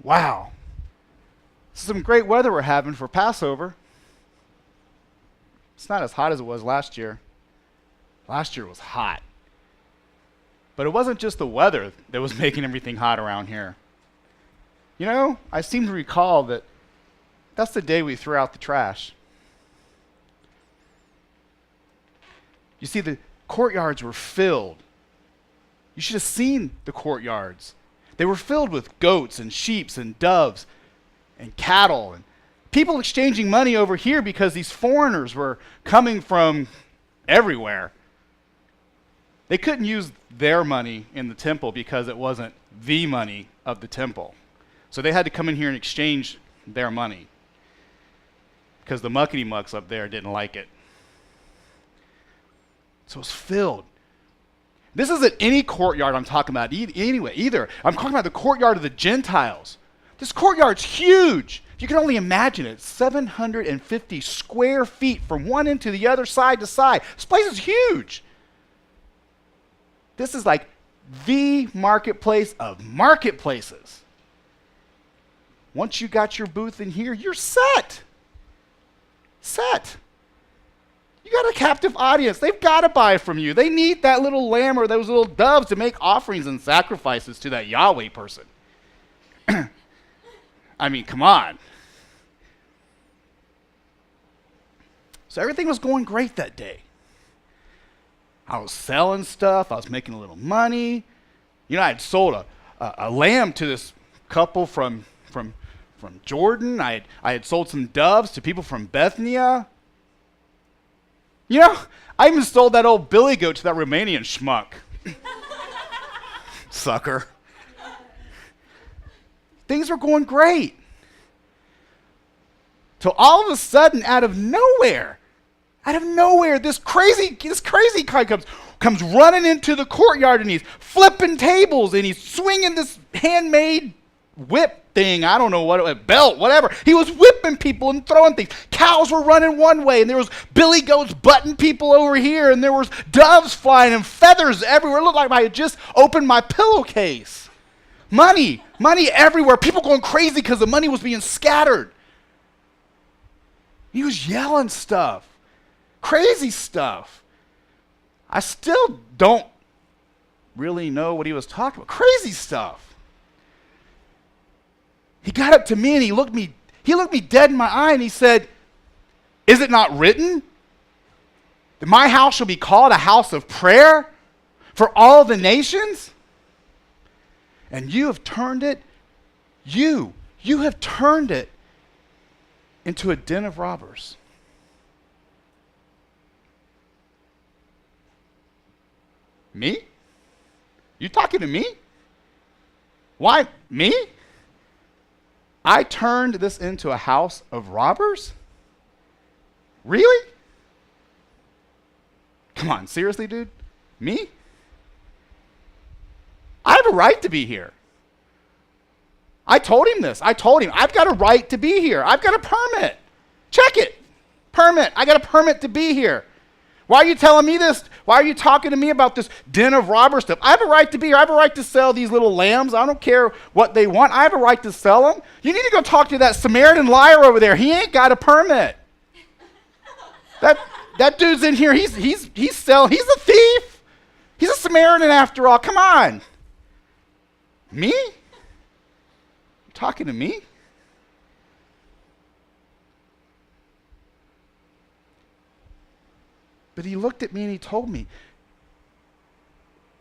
Wow. This is some great weather we're having for Passover. It's not as hot as it was last year. Last year was hot. But it wasn't just the weather that was making everything hot around here. You know, I seem to recall that that's the day we threw out the trash. You see, the courtyards were filled. You should have seen the courtyards. They were filled with goats and sheep and doves and cattle and people exchanging money over here because these foreigners were coming from everywhere. They couldn't use their money in the temple because it wasn't the money of the temple. So they had to come in here and exchange their money because the muckety mucks up there didn't like it. So it's filled. This isn't any courtyard I'm talking about either. I'm talking about the courtyard of the Gentiles. This courtyard's huge. You can only imagine it. 750 square feet from one end to the other, side to side. This place is huge. This is like the marketplace of marketplaces. Once you got your booth in here, you're set. Set. You got a captive audience. They've got to buy from you. They need that little lamb or those little doves to make offerings and sacrifices to that Yahweh person. I mean, come on. So everything was going great that day. I was selling stuff. I was making a little money. You know, I had sold a lamb to this couple from Jordan. I had sold some doves to people from Bethnia. You know, I even sold that old billy goat to that Romanian schmuck. Sucker. Things were going great. Till all of a sudden, out of nowhere, this crazy guy comes running into the courtyard, and he's flipping tables, and he's swinging this handmade whip thing. I don't know what, a belt, whatever. He was whipping people and throwing things. Cows were running one way, and there was billy goats butting people over here, and there was doves flying and feathers everywhere. It looked like I had just opened my pillowcase. Money everywhere. People going crazy because the money was being scattered. He was yelling stuff. Crazy stuff. I still don't really know what he was talking about. Crazy stuff. He got up to me and he looked me dead in my eye and he said, "Is it not written that my house shall be called a house of prayer for all the nations? And you have turned it, you have turned it into a den of robbers." Me? You talking to me? Why me? I turned this into a house of robbers? Really? Come on, seriously, dude? Me? I have a right to be here. I told him this. I told him, I've got a right to be here. I've got a permit. Check it. Permit. I got a permit to be here. Why are you telling me this? Why are you talking to me about this den of robber stuff? I have a right to be here. I have a right to sell these little lambs. I don't care what they want. I have a right to sell them. You need to go talk to that Samaritan liar over there. He ain't got a permit. That dude's in here. He's a thief. He's a Samaritan after all. Come on. Me? You talking to me? But he looked at me and he told me,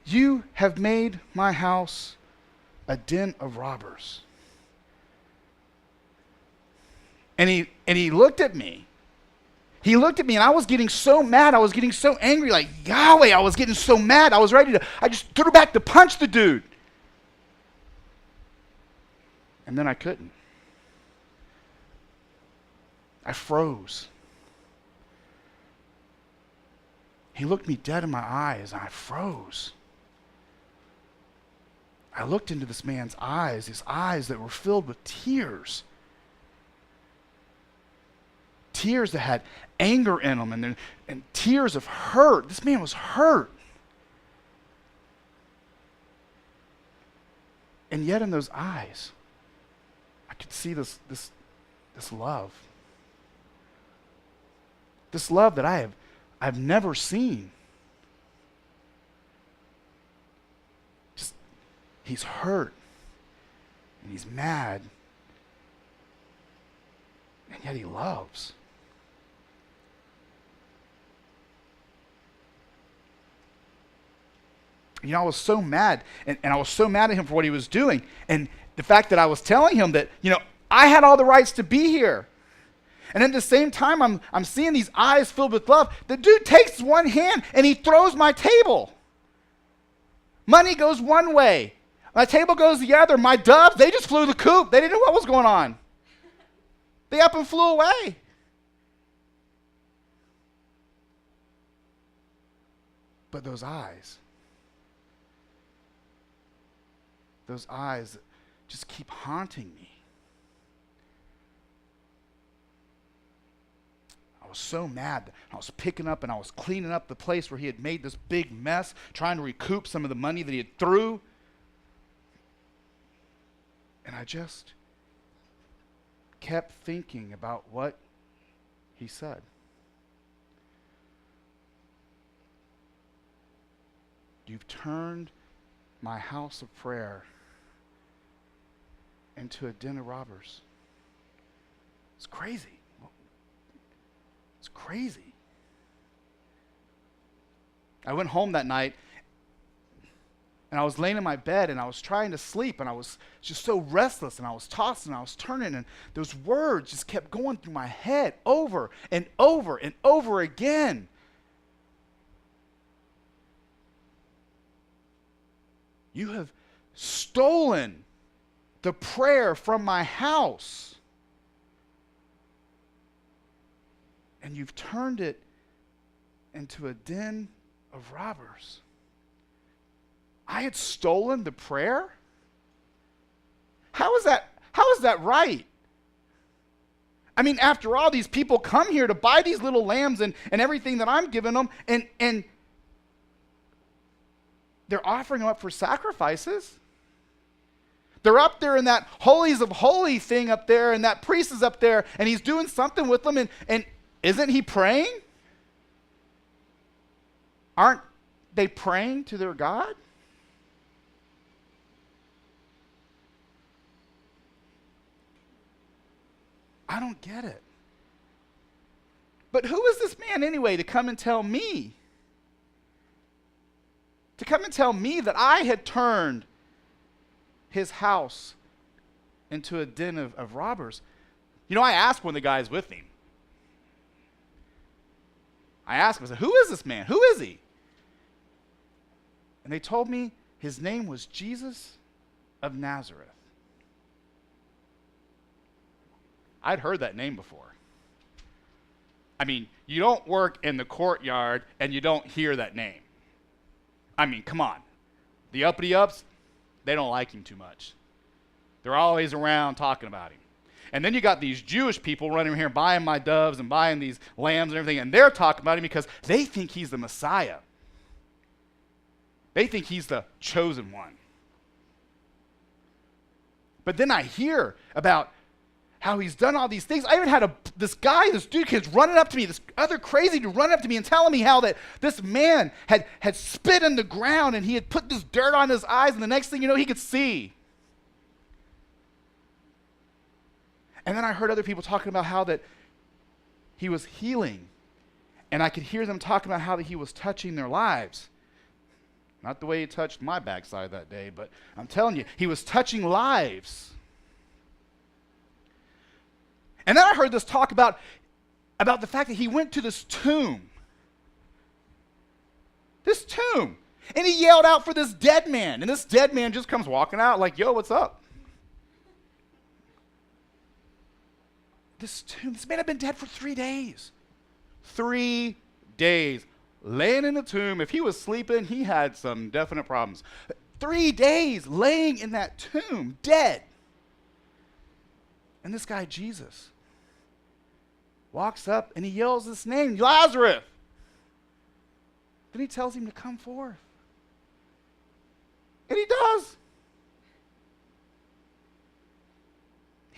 "You have made my house a den of robbers." And he looked at me. He looked at me and I was getting so mad. I was getting so angry, like Yahweh. I was getting so mad. I just threw back to punch the dude. And then I couldn't. I froze. He looked me dead in my eyes and I froze. I looked into this man's eyes, his eyes that were filled with tears. Tears that had anger in them and tears of hurt. This man was hurt. And yet in those eyes, could see this love. This love that I've never seen. Just, he's hurt. And he's mad. And yet he loves. You know, I was so mad, and I was so mad at him for what he was doing. And the fact that I was telling him that, I had all the rights to be here. And at the same time, I'm seeing these eyes filled with love. The dude takes one hand and he throws my table. Money goes one way. My table goes the other. My doves, they just flew the coop. They didn't know what was going on. They up and flew away. But those eyes just keep haunting me. I was so mad. I was picking up and I was cleaning up the place where he had made this big mess, trying to recoup some of the money that he had threw. And I just kept thinking about what he said. You've turned my house of prayer into a den of robbers. It's crazy. It's crazy. I went home that night and I was laying in my bed and I was trying to sleep and I was just so restless and I was tossing and I was turning and those words just kept going through my head over and over and over again. You have stolen the prayer from my house. And you've turned it into a den of robbers. I had stolen the prayer? How is that right? I mean, after all, these people come here to buy these little lambs and everything that I'm giving them, and they're offering them up for sacrifices. They're up there in that holies of holy thing up there, and that priest is up there, and he's doing something with them, and isn't he praying? Aren't they praying to their God? I don't get it. But who is this man anyway to come and tell me? To come and tell me that I had turned his house into a den of robbers. I asked one of the guys with me. I asked him, I said, who is this man? Who is he? And they told me his name was Jesus of Nazareth. I'd heard that name before. I mean, you don't work in the courtyard and you don't hear that name. I mean, come on. The uppity-ups, they don't like him too much. They're always around talking about him. And then you got these Jewish people running here buying my doves and buying these lambs and everything, and they're talking about him because they think he's the Messiah. They think he's the chosen one. But then I hear about how he's done all these things. I even had this dude kid's running up to me, this other crazy dude running up to me and telling me how that this man had spit in the ground and he had put this dirt on his eyes, and the next thing you know, he could see. And then I heard other people talking about how that he was healing, and I could hear them talking about how that he was touching their lives. Not the way he touched my backside that day, but I'm telling you, he was touching lives. And then I heard this talk about the fact that he went to this tomb. This tomb. And he yelled out for this dead man. And this dead man just comes walking out like, yo, what's up? This man had been dead for 3 days. 3 days. Laying in a tomb. If he was sleeping, he had some definite problems. 3 days laying in that tomb, dead. And this guy, Jesus, walks up and he yells this name, Lazarus. Then he tells him to come forth. And he does.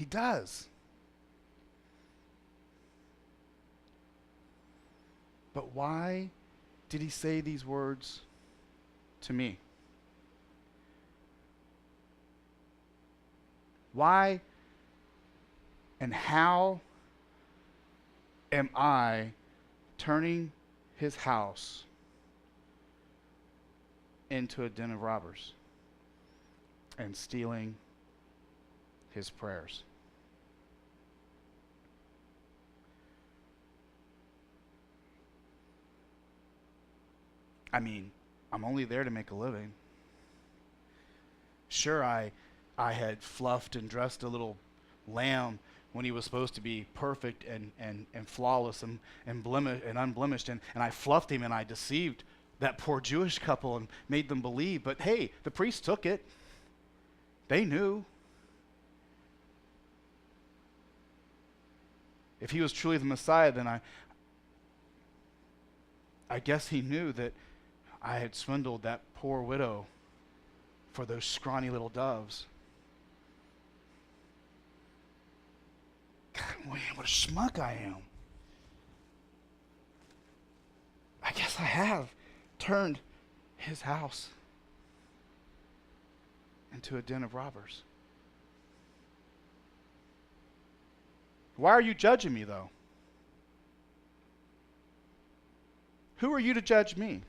He does. But why did he say these words to me? Why and how am I turning his house into a den of robbers and stealing his prayers? I mean, I'm only there to make a living. Sure, I had fluffed and dressed a little lamb when he was supposed to be perfect and flawless and unblemished, and I fluffed him and I deceived that poor Jewish couple and made them believe. But hey, the priest took it. They knew. If he was truly the Messiah, then I guess he knew that I had swindled that poor widow for those scrawny little doves. God, man, what a schmuck I am. I guess I have turned his house into a den of robbers. Why are you judging me, though? Who are you to judge me?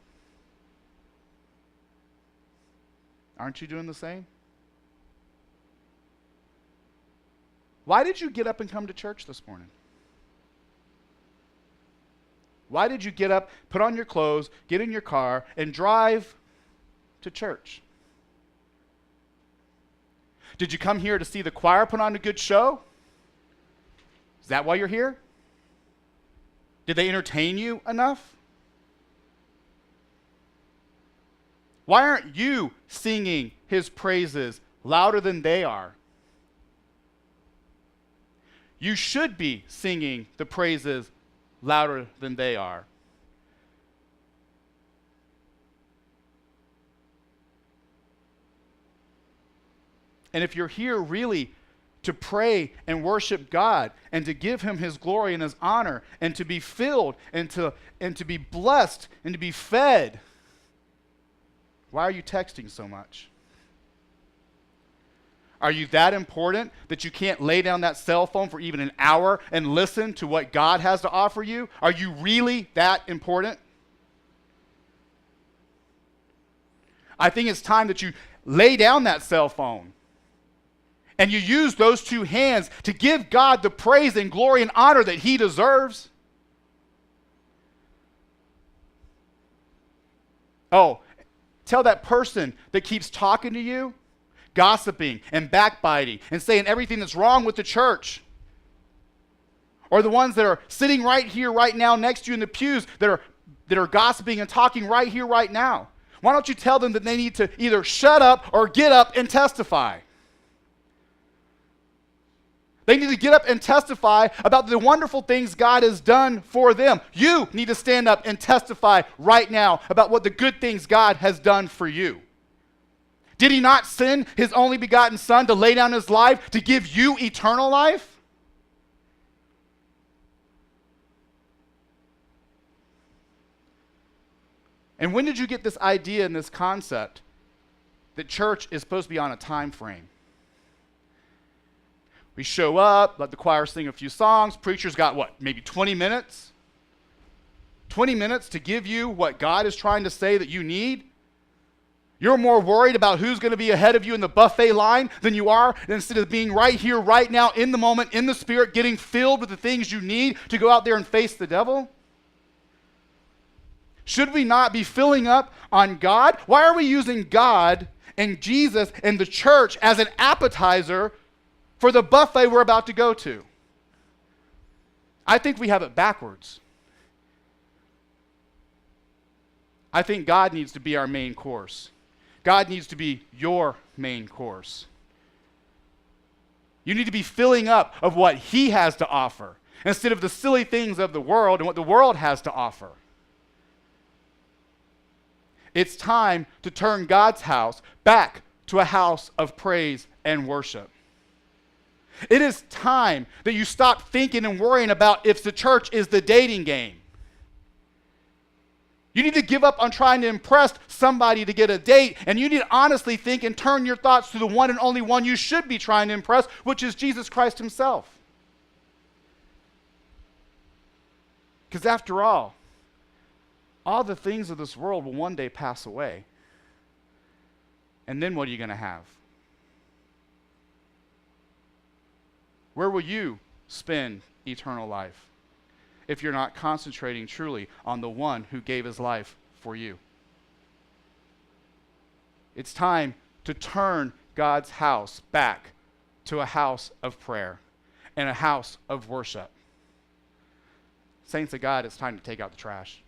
Aren't you doing the same? Why did you get up and come to church this morning? Why did you get up, put on your clothes, get in your car, and drive to church? Did you come here to see the choir put on a good show? Is that why you're here? Did they entertain you enough? Why aren't you singing his praises louder than they are? You should be singing the praises louder than they are. And if you're here really to pray and worship God and to give him his glory and his honor and to be filled and to be blessed and to be fed, why are you texting so much? Are you that important that you can't lay down that cell phone for even an hour and listen to what God has to offer you? Are you really that important? I think it's time that you lay down that cell phone and you use those two hands to give God the praise and glory and honor that he deserves. Oh, tell that person that keeps talking to you, gossiping and backbiting and saying everything that's wrong with the church, or the ones that are sitting right here, right now, next to you in the pews that are gossiping and talking right here, right now. Why don't you tell them that they need to either shut up or get up and testify? They need to get up and testify about the wonderful things God has done for them. You need to stand up and testify right now about what the good things God has done for you. Did he not send his only begotten Son to lay down his life to give you eternal life? And when did you get this idea and this concept that church is supposed to be on a time frame? We show up, let the choir sing a few songs. Preacher's got what, maybe 20 minutes? 20 minutes to give you what God is trying to say that you need? You're more worried about who's going to be ahead of you in the buffet line than you are instead of being right here, right now, in the moment, in the Spirit, getting filled with the things you need to go out there and face the devil? Should we not be filling up on God? Why are we using God and Jesus and the church as an appetizer for the buffet we're about to go to? I think we have it backwards. I think God needs to be our main course. God needs to be your main course. You need to be filling up of what he has to offer instead of the silly things of the world and what the world has to offer. It's time to turn God's house back to a house of praise and worship. It is time that you stop thinking and worrying about if the church is the dating game. You need to give up on trying to impress somebody to get a date, and you need to honestly think and turn your thoughts to the one and only one you should be trying to impress, which is Jesus Christ himself. Because after all the things of this world will one day pass away. And then what are you going to have? Where will you spend eternal life if you're not concentrating truly on the one who gave his life for you? It's time to turn God's house back to a house of prayer and a house of worship. Saints of God, it's time to take out the trash.